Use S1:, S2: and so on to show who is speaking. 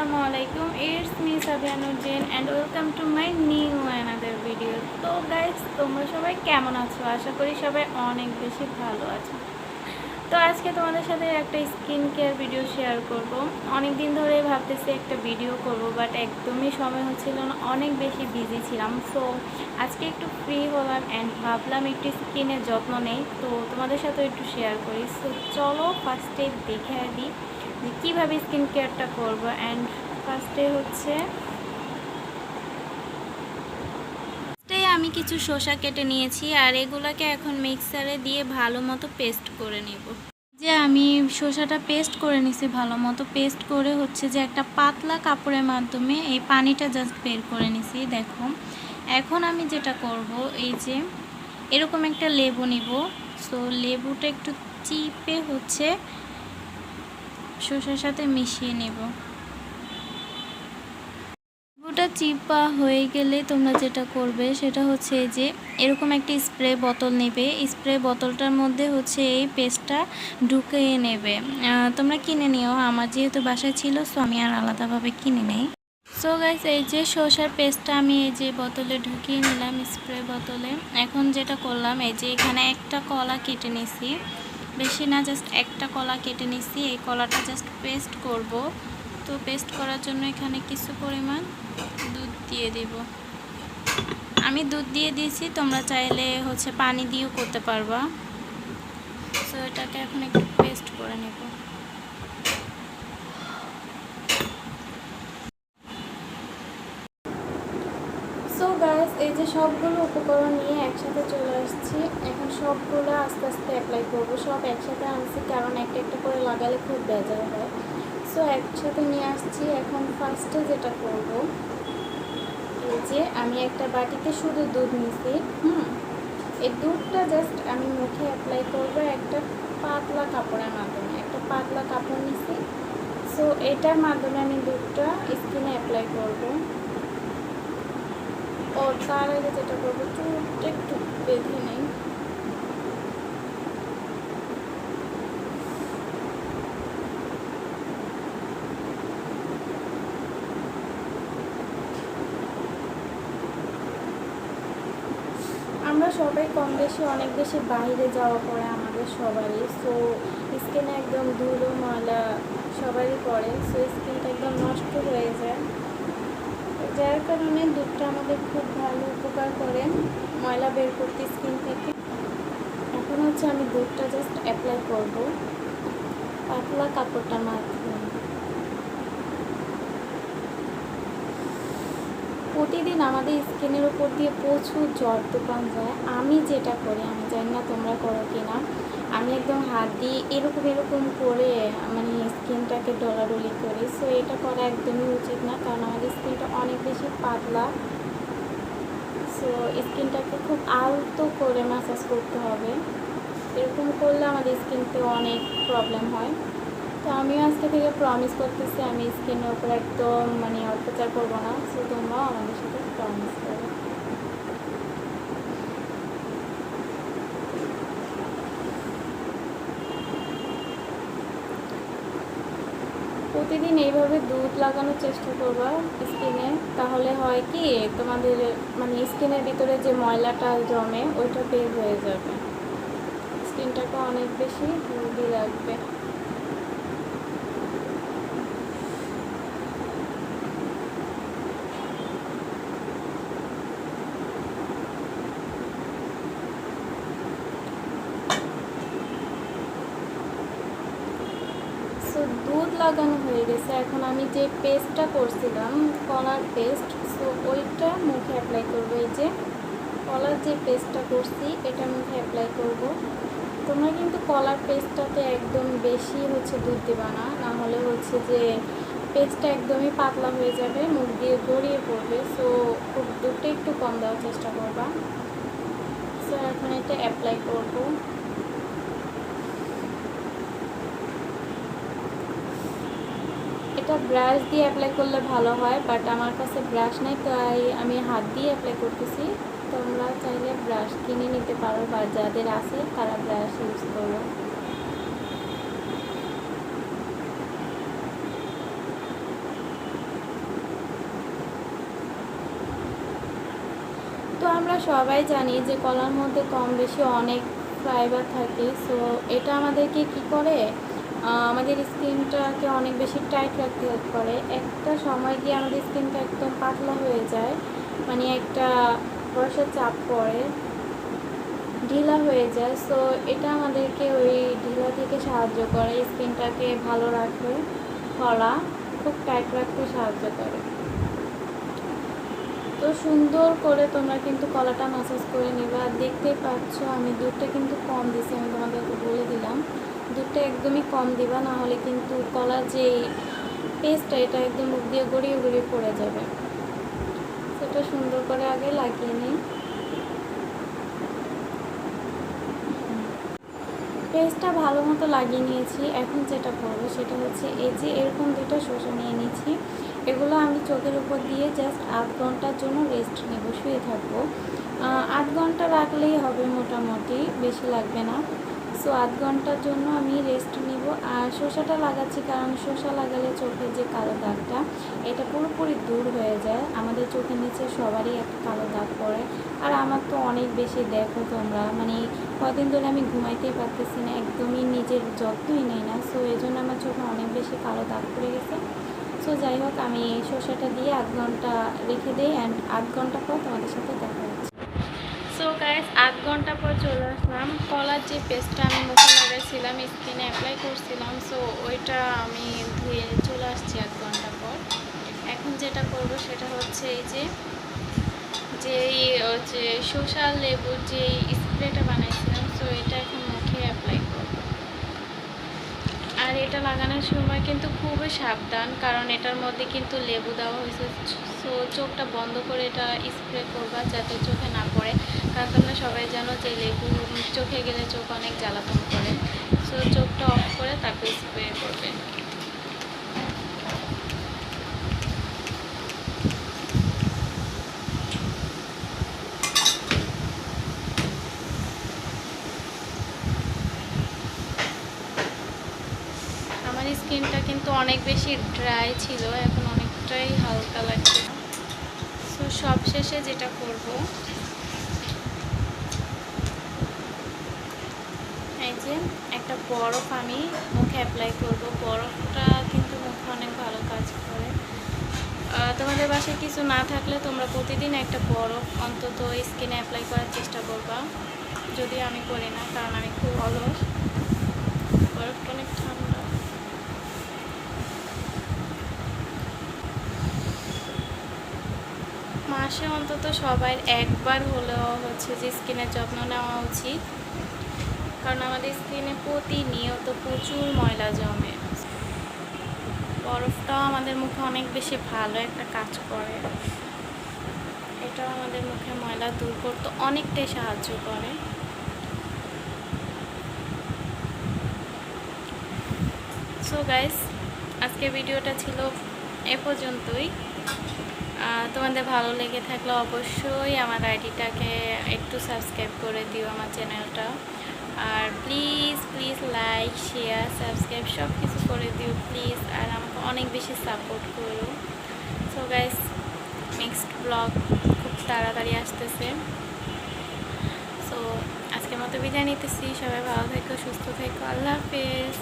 S1: আসসালামু আলাইকুম, it's me Sabiya Nurjan and welcome to my new another video. তো গাইস, তোমরা সবাই কেমন আছো? আশা করি সবাই অনেক বেশি ভালো আছো। তো আজকে তোমাদের সাথে একটা স্কিন কেয়ার ভিডিও শেয়ার করব। অনেক দিন ধরেই ভাবতেছি একটা ভিডিও করব, বাট একদমই সময় হচ্ছিল না, অনেক বেশি বিজি ছিলাম। সো আজকে একটু ফ্রি হলাম অ্যান্ড ভাবলাম একটু স্কিনের যত্ন নেই, তো তোমাদের সাথেও একটু শেয়ার করি। সো চলো ফার্স্টে দেখে দিই যে কীভাবে স্কিন কেয়ারটা করবো। অ্যান্ড ফার্স্টে হচ্ছে আমি কিছু শসা কেটে নিয়েছি, আর এগুলোকে এখন মিক্সারে দিয়ে ভালো মতো পেস্ট করে নেব। যে আমি শসাটা পেস্ট করে নিছি, ভালো মতো পেস্ট করে হচ্ছে যে একটা পাতলা কাপড়ের মাধ্যমে এই পানিটা জাস্ট বের করে নিছি। দেখো, এখন আমি যেটা করব, এই যে এরকম একটা লেবু নিব। সো লেবুটা একটু চিপে হচ্ছে শসার সাথে মিশিয়ে নেব। লেবুটা চিপা হয়ে গেলে তোমরা যেটা করবে সেটা হচ্ছে যে এরকম একটা স্প্রে বোতল নেবে। স্প্রে বোতলটার মধ্যে হচ্ছে এই পেস্টটা ঢুকিয়ে নেবে। তোমরা কিনে নিও, আমার যেহেতু বাসায় ছিল সো আমি আর আলাদাভাবে কিনে নেই। সো গাইস, এই যে শসার পেস্টটা আমি এই যে বোতলে ঢুকিয়ে নিলাম, স্প্রে বোতলে। এখন যেটা করলাম, এই যে এখানে একটা কলা কেটে নিছি, বেশি না, জাস্ট একটা কলা কেটে নিছি। এই কলাটা জাস্ট পেস্ট করব। তো পেস্ট করার জন্য এখানে কিছু পরিমাণ দুধ দিয়ে দেব। আমি দুধ দিয়ে দিয়েছি, তোমরা চাইলে হচ্ছে পানি দিয়েও করতে পারবা। সো এটাকে এখন একটু পেস্ট করে নেব। সো গাইস, এই যে সবগুলো উপকরণ নিয়ে একসাথে চলে আসছি। এখন সবগুলো আস্তে আস্তে অ্যাপ্লাই করবো। সব একসাথে আনছি কারণ একটা একটা করে লাগালে খুব বেজার হয়। সো একসাথে নিয়ে আসছি। এখন ফার্স্টে যেটা করব, এই যে আমি একটা বাটিতে শুধু দুধ নিছি। এই দুধটা জাস্ট আমি মুখে অ্যাপ্লাই করবো একটা পাতলা কাপড়ের মাধ্যমে। একটা পাতলা কাপড় নিছি। সো এটার মাধ্যমে আমি দুধটা স্কিনে অ্যাপ্লাই করব। ও তার আগে যেটা করবো, চুলটা একটু বেঁধে নেই। আমরা সবাই কম বেশি অনেক বেশি বাইরে যাওয়া পড়ে আমাদের সবারই। সো স্কিনে একদম ধুলো ময়লা সবারই পড়ে। সো স্কিনটা একদম নষ্ট হয়ে যায়, যার কারণে দুধটা আমাদের খুব ভালো উপকার করে ময়লা বের করতে স্কিন থেকে। এখন হচ্ছে আমি দুধটা জাস্ট অ্যাপ্লাই করব পাতলা কাপড়টার মাধ্যমে। প্রতিদিন আমাদের স্কিনের উপর দিয়ে প্রচুর জ্বর তুফান যায়। আমি যেটা করি, আমি জানি না তোমরা করো কি না, আমি একদম হাত দিয়ে এরকম এরকম করে মানে স্কিনটাকে ডলাডলি করি। সো এটা করা একদমই উচিত না, কারণ আমাদের স্কিনটা অনেক বেশি পাতলা। সো স্কিনটাকে খুব আলতো করে ম্যাসাজ করতে হবে। এরকম করলে আমাদের স্কিনতে অনেক প্রবলেম হয়। তো আমিও আজকে থেকে প্রমিস করতেছি আমি স্কিনের উপর একদম মানে অত্যাচার করবো না। সো তোমরাও আমাদের সাথে প্রমিস করো। প্রতিদিন এইভাবে দুধ লাগানোর চেষ্টা করবা স্কিনে, তাহলে হয় কি তোমাদের মানে স্কিনের ভিতরে যে ময়লাটা জমে ওইটা বের হয়ে যাবে, স্কিনটাকে অনেক বেশি হেলদি রাখবে। সো দুধ লাগানো হয়ে গেছে। এখন আমি যে পেস্টটা করছিলাম, কলার পেস্ট, সো ওইটা মুখে অ্যাপ্লাই করবো। এই যে কলার যে পেস্টটা করছি এটা মুখে অ্যাপ্লাই করব। তোমরা কিন্তু কলার পেস্টটাতে একদম বেশি হচ্ছে দুধ দেবা না, নাহলে হচ্ছে যে পেস্টটা একদমই পাতলা হয়ে যাবে, মুখ দিয়ে গড়িয়ে পড়বে। সো খুব দুধটা একটু কম দেওয়ার চেষ্টা করবা। সো এখন এটা অ্যাপ্লাই করবো। এটা ব্রাশ দিয়ে অ্যাপ্লাই করলে ভালো হয়, বাট আমার কাছে ব্রাশ নেই, তাই আমি হাত দিয়ে অ্যাপ্লাই করতেছি। তোমরা চাইলে ব্রাশ কিনে নিতে পারো, বা যাদের আছে তারা ব্রাশ ইউজ করো। আমরা সবাই জানি যে কলার মধ্যে কম বেশি অনেক ফাইবার থাকে। সো এটা আমাদেরকে কি করে, আমাদের স্কিনটাকে অনেক বেশি টাইট রাখতে হেল্প করে। একটা সময় গিয়ে আমাদের স্কিনটা একদম পাতলা হয়ে যায়, মানে একটা বর্ষার চাপ পড়ে, ঢিলা হয়ে যায়। সো এটা আমাদেরকে ওই ঢিলা থেকে সাহায্য করে, স্কিনটাকে ভালো রাখে। কলা খুব টাইট রাখতে সাহায্য করে। তো সুন্দর করে তোমরা কিন্তু কলাটা ম্যাসাজ করে নিবে। আর দেখতেই পাচ্ছ আমি দুধটা কিন্তু কম দিছি, আমি তোমাদেরকে বলে দিলাম দুধটা একদমই কম দিবা, না হলে কিন্তু কলার যে পেস্টটা এটা একদম মুখ দিয়ে গড়িয়ে গড়িয়ে পড়ে যাবে। সেটা সুন্দর করে আগে লাগিয়ে নিই। পেস্টটা ভালো মতো লাগিয়ে নিয়েছি। এখন যেটা করবো সেটা হচ্ছে এই যে এরকম দুটো শসা নিয়ে নিয়েছি, এগুলো আমি চোখের উপর দিয়ে জাস্ট 8 ঘন্টার জন্য রেস্ট নেব, শুয়ে থাকবো। 8 ঘন্টা রাখলেই হবে, মোটামুটি বেশি লাগবে না। সো 8 ঘন্টার জন্য আমি রেস্ট নিব। আর শসাটা লাগাচ্ছি কারণ শসা লাগালে চোখের যে কালো দাগটা এটা পুরোপুরি দূর হয়ে যায়। আমাদের চোখের নিচে সবারই একটা কালো দাগ পড়ে, আর আমার তো অনেক বেশি, দেখো তোমরা, মানে কদিন ধরে আমি ঘুমাইতেই পারতেছি না, একদমই নিজের যত্নই নেই না। সো এই জন্য আমার চোখে অনেক বেশি কালো দাগ পড়ে গেছে। সো যাই হোক, আমি শসাটা দিয়ে 8 ঘন্টা রেখে দিই, অ্যান্ড 8 ঘন্টা পর তোমাদের সাথে দেখা হচ্ছে। সো গাইস, 8 ঘন্টা পর চলে আসলাম। কলার যে পেস্টটা আমি মুখে লাগাইছিলাম, স্কিনে অ্যাপ্লাই করছিলাম, সো ওইটা আমি ধুয়ে চলে আসছি 8 ঘন্টা পর। এখন যেটা করব সেটা হচ্ছে এই যে শসা লেবুর যে স্প্রেটা বানাইছিলাম, সো এটা এখন মুখে অ্যাপ্লাই করব। আর এটা লাগানোর সময় কিন্তু খুবই সাবধান, কারণ এটার মধ্যে কিন্তু লেবু দেওয়া হয়েছে। সো চোখটা বন্ধ করে এটা স্প্রে করবা যাতে চোখে না পড়ে, কারণ তোমরা সবাই জানো যে লেবু চোখে গেলে চোখ অনেক জ্বালাতন করে। সো চোখটা অফ করে তারপর স্প্রে করবে। আমার স্কিনটা কিন্তু অনেক বেশি ড্রাই ছিল, এখন অনেকটাই হালকা লাগছে। সো সবশেষে যেটা করব, এই যে একটা বরফ আমি মুখে অ্যাপ্লাই করব। বরফটা কিন্তু মুখে অনেক ভালো কাজ করে। তোমাদের বাসায় কিছু না থাকলে তোমরা প্রতিদিন একটা বরফ অন্তত স্কিনে অ্যাপ্লাই করার চেষ্টা করবা। যদি আমি করি না, কারণ আমি খুব অলস। বরফটা অনেক ঠান্ডা। মাসে অন্তত সবার একবার হলেও হচ্ছে যে স্কিনের যত্ন নেওয়া উচিত, কারণ আমাদের স্কিনে প্রতিনিয়ত প্রচুর ময়লা জমে। বরফটাও আমাদের মুখে অনেক বেশি ভালো একটা কাজ করে, এটাও আমাদের মুখে ময়লা দূর করতে অনেকটাই সাহায্য করে। সো গাইস, আজকে ভিডিওটা ছিল এ পর্যন্তই। তোমাদের ভালো লেগে থাকলে অবশ্যই আমার আইডিটাকে একটু সাবস্ক্রাইব করে দিও, আমার চ্যানেলটা। আর please please like, share, subscribe সব কিছু করে দিও প্লিজ, আর আমাকে অনেক বেশি সাপোর্ট করো। সো গাইস, নেক্সট ব্লগ খুব তাড়াতাড়ি আসতেছে। সো আজকের মতো বিদায় নিতেছি। সবাই ভালো থেকো, সুস্থ থেকো। আল্লাহ হাফেজ।